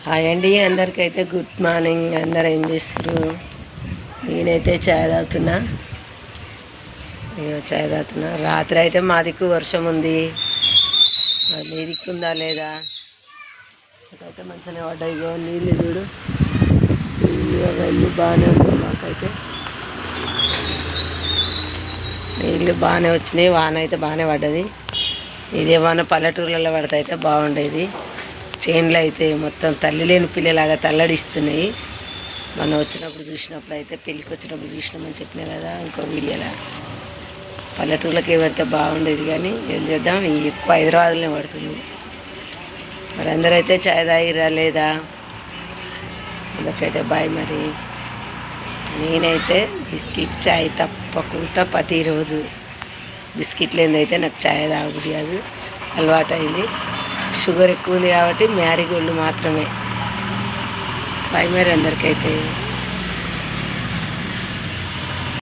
Hi అండి, అందరికైతే good morning. అందరు ఏం చేస్తారు? నేనైతే చాయ్ తాగుతున్నా. చాయ్ తాగుతున్నా. రాత్రి అయితే మా దిక్కు వర్షం ఉంది, మీ దిక్కుందా లేదా? నాకైతే మంచిగానే పడ్డాయి. ఇగో నీళ్ళు చూడు, అవన్నీ బాగానే ఉన్నాయి. మాకైతే నీళ్ళు బాగానే వచ్చినాయి. వాన అయితే బాగానే పడ్డది. ఇదేమన్నా పల్లెటూర్లలో పడితే అయితే బాగుండేది. చేన్లు అయితే మొత్తం తల్లి లేని పిల్లలాగా తల్లడిస్తున్నాయి. మనం వచ్చినప్పుడు చూసినప్పుడు అయితే పెళ్ళికి వచ్చినప్పుడు చూసినామని చెప్పినా కదా ఇంకో వీడియోలో. పల్లెటూర్లకే పడితే బాగుండేది, కానీ ఏం చేద్దాం, ఎక్కువ హైదరాబాద్లోనే పడుతుంది. మరి అందరైతే చాయ్ తాగిరా లేదా? అందరికైతే బాయ్. మరి నేనైతే బిస్కెట్ చాయ్ తప్పకుండా ప్రతిరోజు బిస్కెట్ లేనిదైతే నాకు చాయ్ తాగబుద్ది కాదు, అలవాటు అయింది. షుగర్ ఎక్కువ ఉంది కాబట్టి మ్యారీగోల్డ్ మాత్రమే. బాయ్ మరి అందరికైతే.